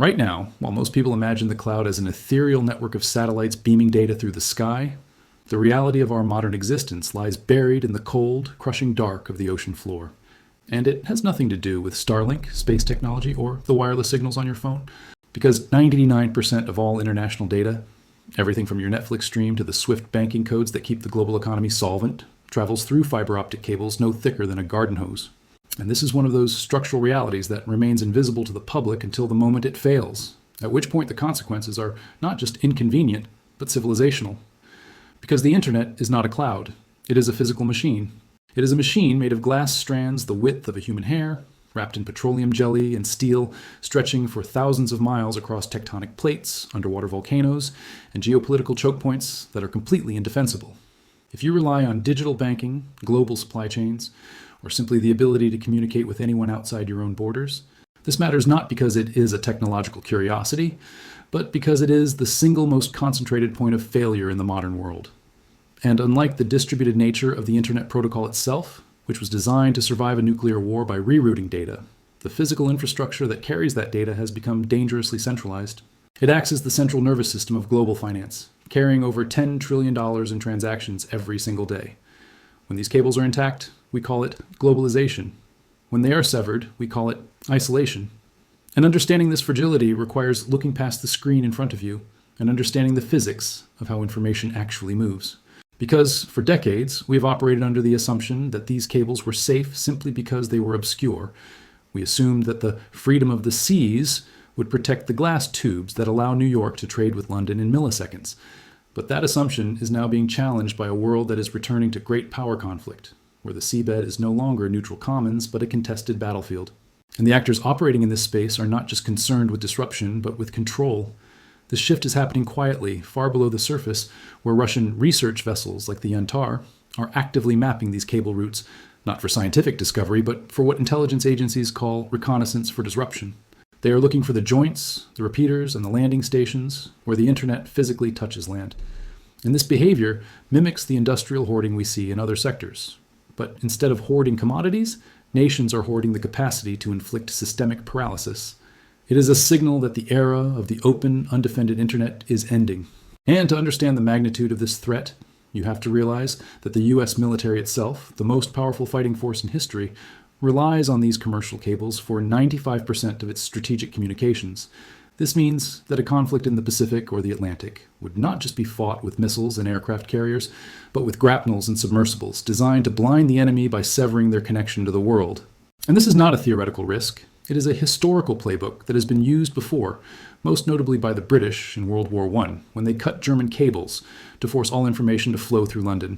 Right now, while most people imagine the cloud as an ethereal network of satellites beaming data through the sky, the reality of our modern existence lies buried in the cold, crushing dark of the ocean floor. And it has nothing to do with Starlink, space technology, or the wireless signals on your phone, because 99% of all international data, everything from your Netflix stream to the SWIFT banking codes that keep the global economy solvent, travels through fiber-optic cables no thicker than a garden hose. And this is one of those structural realities that remains invisible to the public until the moment it fails, at which point the consequences are not just inconvenient, but civilizational. Because the internet is not a cloud. It is a physical machine. It is a machine made of glass strands the width of a human hair, wrapped in petroleum jelly and steel, stretching for thousands of miles across tectonic plates, underwater volcanoes, and geopolitical choke points that are completely indefensible. If you rely on digital banking, global supply chains, or simply the ability to communicate with anyone outside your own borders, this matters not because it is a technological curiosity, but because it is the single most concentrated point of failure in the modern world. And unlike the distributed nature of the Internet protocol itself, which was designed to survive a nuclear war by rerouting data, the physical infrastructure that carries that data has become dangerously centralized. It acts as the central nervous system of global finance, carrying over $10 trillion in transactions every single day. When these cables are intact, we call it globalization. When they are severed, we call it isolation. And understanding this fragility requires looking past the screen in front of you and understanding the physics of how information actually moves. Because for decades, we have operated under the assumption that these cables were safe simply because they were obscure. We assumed that the freedom of the seas would protect the glass tubes that allow New York to trade with London in milliseconds. But that assumption is now being challenged by a world that is returning to great power conflict, where the seabed is no longer a neutral commons, but a contested battlefield. And the actors operating in this space are not just concerned with disruption, but with control. This shift is happening quietly, far below the surface, where Russian research vessels like the Yantar are actively mapping these cable routes, not for scientific discovery, but for what intelligence agencies call reconnaissance for disruption. They are looking for the joints, the repeaters, and the landing stations where the internet physically touches land. And this behavior mimics the industrial hoarding we see in other sectors. But instead of hoarding commodities, nations are hoarding the capacity to inflict systemic paralysis. It is a signal that the era of the open, undefended internet is ending. And to understand the magnitude of this threat, you have to realize that the US military itself, the most powerful fighting force in history, relies on these commercial cables for 95% of its strategic communications. This means that a conflict in the Pacific or the Atlantic would not just be fought with missiles and aircraft carriers, but with grapnels and submersibles designed to blind the enemy by severing their connection to the world. And this is not a theoretical risk. It is a historical playbook that has been used before, most notably by the British in World War I, when they cut German cables to force all information to flow through London.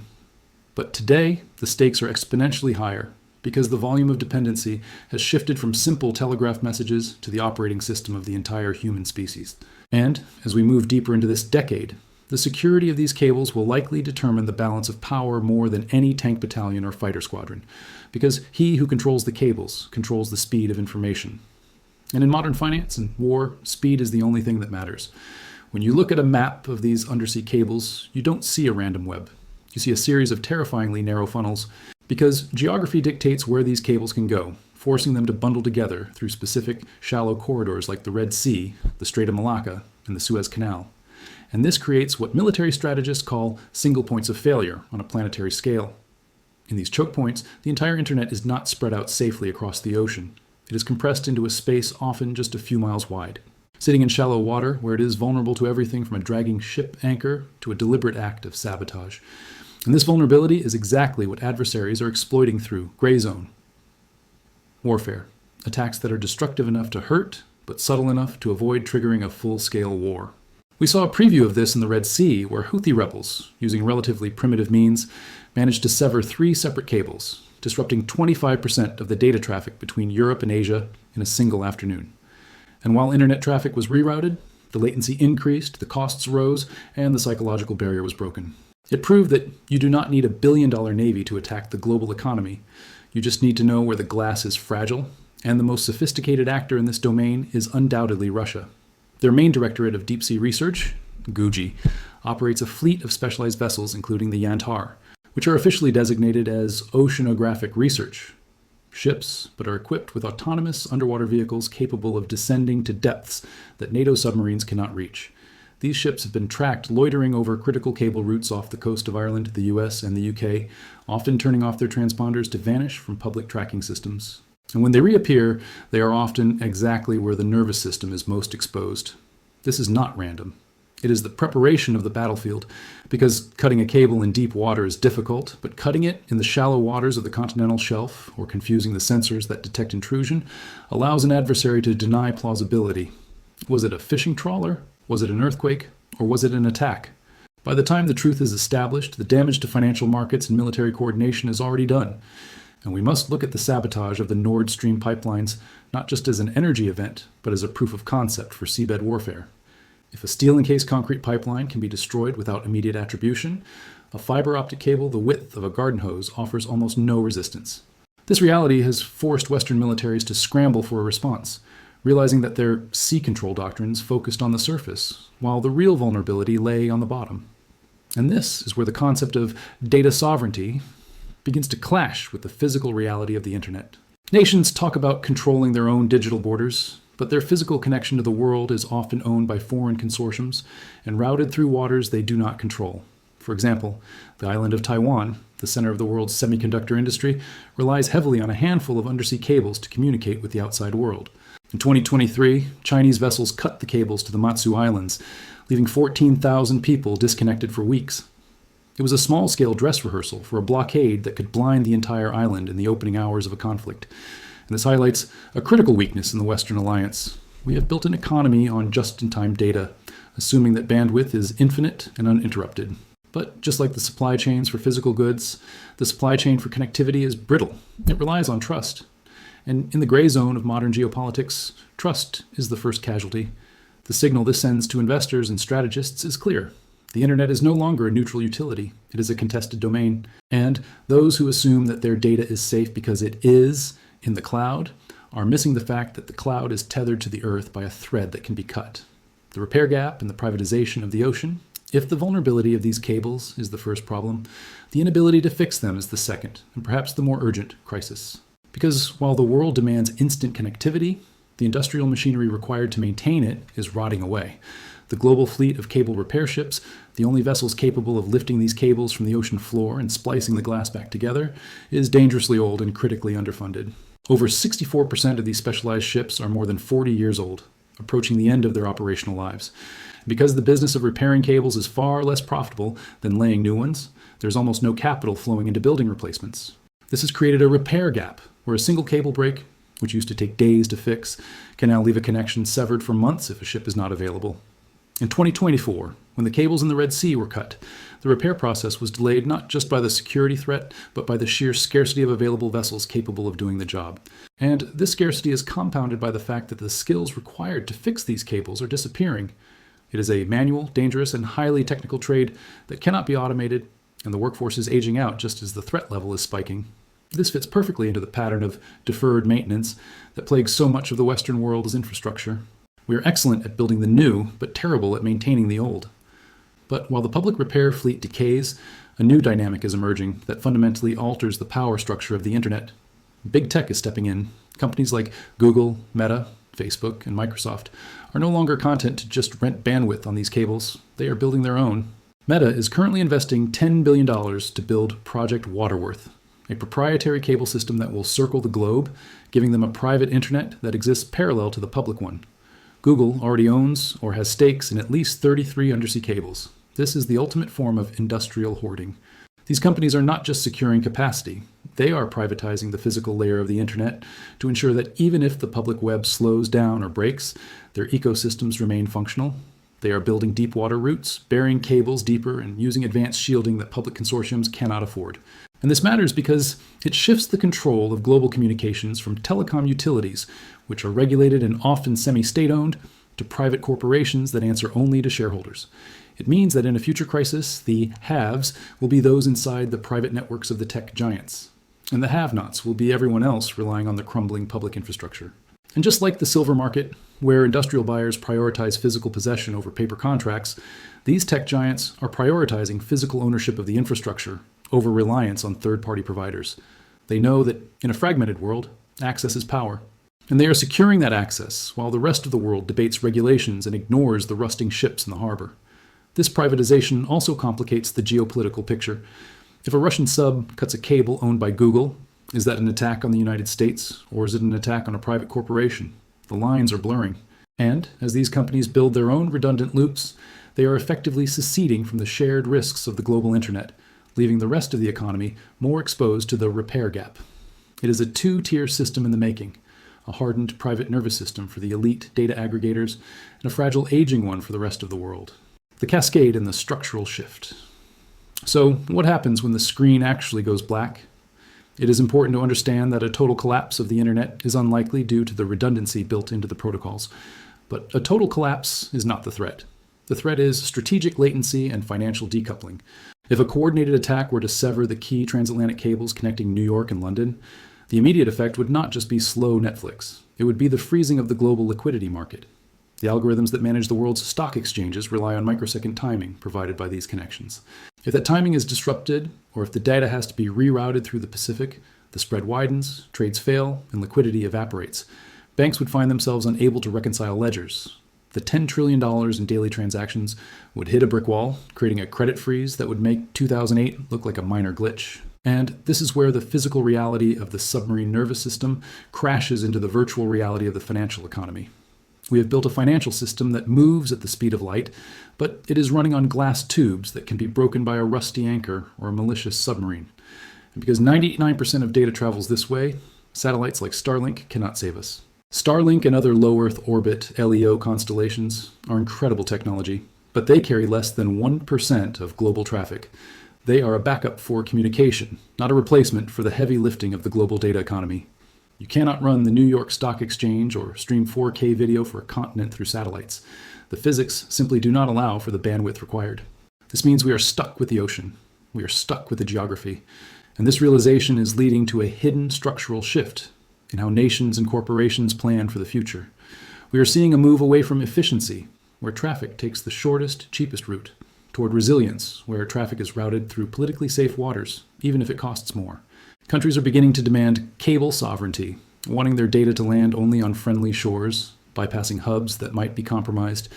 But today, the stakes are exponentially higher, because the volume of dependency has shifted from simple telegraph messages to the operating system of the entire human species. And as we move deeper into this decade, the security of these cables will likely determine the balance of power more than any tank battalion or fighter squadron, because he who controls the cables controls the speed of information. And in modern finance and war, speed is the only thing that matters. When you look at a map of these undersea cables, you don't see a random web. You see a series of terrifyingly narrow funnels, because geography dictates where these cables can go, forcing them to bundle together through specific shallow corridors like the Red Sea, the Strait of Malacca, and the Suez Canal. And this creates what military strategists call single points of failure on a planetary scale. In these choke points, the entire internet is not spread out safely across the ocean. It is compressed into a space often just a few miles wide, sitting in shallow water where it is vulnerable to everything from a dragging ship anchor to a deliberate act of sabotage. And this vulnerability is exactly what adversaries are exploiting through gray zone warfare, attacks that are destructive enough to hurt, but subtle enough to avoid triggering a full-scale war. We saw a preview of this in the Red Sea, where Houthi rebels, using relatively primitive means, managed to sever 3 separate cables, disrupting 25% of the data traffic between Europe and Asia in a single afternoon. And while internet traffic was rerouted, the latency increased, the costs rose, and the psychological barrier was broken. It proved that you do not need a billion-dollar navy to attack the global economy. You just need to know where the glass is fragile, and the most sophisticated actor in this domain is undoubtedly Russia. Their main directorate of deep-sea research, GUJI, operates a fleet of specialized vessels, including the Yantar, which are officially designated as oceanographic research. ships, but are equipped with autonomous underwater vehicles capable of descending to depths that NATO submarines cannot reach. These ships have been tracked loitering over critical cable routes off the coast of Ireland, the US, and the UK, often turning off their transponders to vanish from public tracking systems. And when they reappear, they are often exactly where the nervous system is most exposed. This is not random. It is the preparation of the battlefield, because cutting a cable in deep water is difficult, but cutting it in the shallow waters of the continental shelf, or confusing the sensors that detect intrusion, allows an adversary to deny plausibility. Was it a fishing trawler? Was it an earthquake? Or was it an attack? By the time the truth is established, the damage to financial markets and military coordination is already done. And we must look at the sabotage of the Nord Stream pipelines not just as an energy event, but as a proof of concept for seabed warfare. If a steel-encased concrete pipeline can be destroyed without immediate attribution, a fiber-optic cable the width of a garden hose offers almost no resistance. This reality has forced Western militaries to scramble for a response, realizing that their sea control doctrines focused on the surface, while the real vulnerability lay on the bottom. And this is where the concept of data sovereignty begins to clash with the physical reality of the internet. Nations talk about controlling their own digital borders, but their physical connection to the world is often owned by foreign consortiums and routed through waters they do not control. For example, the island of Taiwan, the center of the world's semiconductor industry, relies heavily on a handful of undersea cables to communicate with the outside world. In 2023, Chinese vessels cut the cables to the Matsu Islands, leaving 14,000 people disconnected for weeks. It was a small-scale dress rehearsal for a blockade that could blind the entire island in the opening hours of a conflict. And this highlights a critical weakness in the Western alliance. We have built an economy on just-in-time data, assuming that bandwidth is infinite and uninterrupted. But just like the supply chains for physical goods, the supply chain for connectivity is brittle. It relies on trust. And in the gray zone of modern geopolitics, trust is the first casualty. The signal this sends to investors and strategists is clear. The internet is no longer a neutral utility. It is a contested domain. And those who assume that their data is safe because it is in the cloud are missing the fact that the cloud is tethered to the earth by a thread that can be cut. The repair gap and the privatization of the ocean. If the vulnerability of these cables is the first problem, the inability to fix them is the second, and perhaps the more urgent crisis. Because while the world demands instant connectivity, the industrial machinery required to maintain it is rotting away. The global fleet of cable repair ships, the only vessels capable of lifting these cables from the ocean floor and splicing the glass back together, is dangerously old and critically underfunded. Over 64% of these specialized ships are more than 40 years old, approaching the end of their operational lives. Because the business of repairing cables is far less profitable than laying new ones, there's almost no capital flowing into building replacements. This has created a repair gap, where a single cable break, which used to take days to fix, can now leave a connection severed for months if a ship is not available. In 2024, when the cables in the Red Sea were cut, the repair process was delayed not just by the security threat, but by the sheer scarcity of available vessels capable of doing the job. And this scarcity is compounded by the fact that the skills required to fix these cables are disappearing. It is a manual, dangerous, and highly technical trade that cannot be automated, and the workforce is aging out just as the threat level is spiking. This fits perfectly into the pattern of deferred maintenance that plagues so much of the Western world's infrastructure. We are excellent at building the new, but terrible at maintaining the old. But while the public repair fleet decays, a new dynamic is emerging that fundamentally alters the power structure of the internet. Big tech is stepping in. Companies like Google, Meta, Facebook, and Microsoft are no longer content to just rent bandwidth on these cables. They are building their own. Meta is currently investing $10 billion to build Project Waterworth, a proprietary cable system that will circle the globe, giving them a private internet that exists parallel to the public one. Google already owns or has stakes in at least 33 undersea cables. This is the ultimate form of industrial hoarding. These companies are not just securing capacity. They are privatizing the physical layer of the internet to ensure that even if the public web slows down or breaks, their ecosystems remain functional. They are building deep water routes, burying cables deeper, and using advanced shielding that public consortiums cannot afford. And this matters because it shifts the control of global communications from telecom utilities, which are regulated and often semi-state-owned, to private corporations that answer only to shareholders. It means that in a future crisis, the haves will be those inside the private networks of the tech giants, and the have-nots will be everyone else relying on the crumbling public infrastructure. And just like the silver market, where industrial buyers prioritize physical possession over paper contracts, these tech giants are prioritizing physical ownership of the infrastructure over reliance on third-party providers. They know that in a fragmented world, access is power. And they are securing that access while the rest of the world debates regulations and ignores the rusting ships in the harbor. This privatization also complicates the geopolitical picture. If a Russian sub cuts a cable owned by Google, is that an attack on the United States, or is it an attack on a private corporation? The lines are blurring. And as these companies build their own redundant loops, they are effectively seceding from the shared risks of the global internet, leaving the rest of the economy more exposed to the repair gap. It is a two-tier system in the making, a hardened private nervous system for the elite data aggregators, and a fragile aging one for the rest of the world. The cascade and the structural shift. So, what happens when the screen actually goes black? It is important to understand that a total collapse of the internet is unlikely due to the redundancy built into the protocols. But a total collapse is not the threat. The threat is strategic latency and financial decoupling. If a coordinated attack were to sever the key transatlantic cables connecting New York and London, the immediate effect would not just be slow Netflix. It would be the freezing of the global liquidity market. The algorithms that manage the world's stock exchanges rely on microsecond timing provided by these connections. If that timing is disrupted, or if the data has to be rerouted through the Pacific, the spread widens, trades fail, and liquidity evaporates. Banks would find themselves unable to reconcile ledgers. The $10 trillion in daily transactions would hit a brick wall, creating a credit freeze that would make 2008 look like a minor glitch. And this is where the physical reality of the submarine nervous system crashes into the virtual reality of the financial economy. We have built a financial system that moves at the speed of light, but it is running on glass tubes that can be broken by a rusty anchor or a malicious submarine. And because 99% of data travels this way, satellites like Starlink cannot save us. Starlink and other low Earth orbit LEO constellations are incredible technology, but they carry less than 1% of global traffic. They are a backup for communication, not a replacement for the heavy lifting of the global data economy. You cannot run the New York Stock Exchange or stream 4K video for a continent through satellites. The physics simply do not allow for the bandwidth required. This means we are stuck with the ocean. We are stuck with the geography. And this realization is leading to a hidden structural shift in how nations and corporations plan for the future. We are seeing a move away from efficiency, where traffic takes the shortest, cheapest route, toward resilience, where traffic is routed through politically safe waters, even if it costs more. Countries are beginning to demand cable sovereignty, wanting their data to land only on friendly shores, bypassing hubs that might be compromised.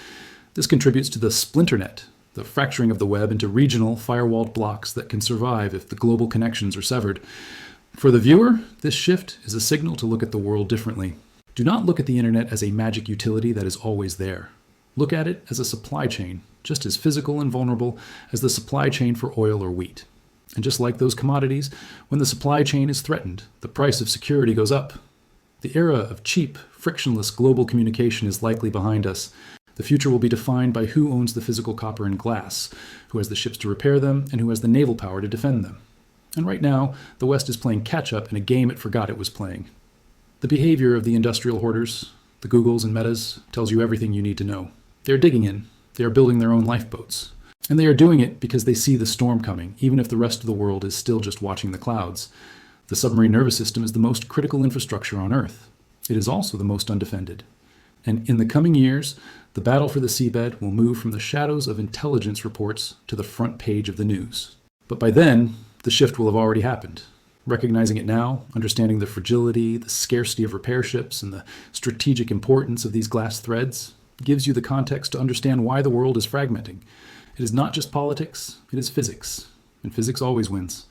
This contributes to the splinternet, the fracturing of the web into regional, firewalled blocks that can survive if the global connections are severed. For the viewer, this shift is a signal to look at the world differently. Do not look at the internet as a magic utility that is always there. Look at it as a supply chain, just as physical and vulnerable as the supply chain for oil or wheat. And just like those commodities, when the supply chain is threatened, the price of security goes up. The era of cheap, frictionless global communication is likely behind us. The future will be defined by who owns the physical copper and glass, who has the ships to repair them, and who has the naval power to defend them. And right now, the West is playing catch-up in a game it forgot it was playing. The behavior of the industrial hoarders, the Googles and Metas, tells you everything you need to know. They are digging in. They are building their own lifeboats. And they are doing it because they see the storm coming, even if the rest of the world is still just watching the clouds. The submarine nervous system is the most critical infrastructure on Earth. It is also the most undefended. And in the coming years, the battle for the seabed will move from the shadows of intelligence reports to the front page of the news. But by then, the shift will have already happened. Recognizing it now, understanding the fragility, the scarcity of repair ships, and the strategic importance of these glass threads gives you the context to understand why the world is fragmenting. It is not just politics, it is physics. And physics always wins.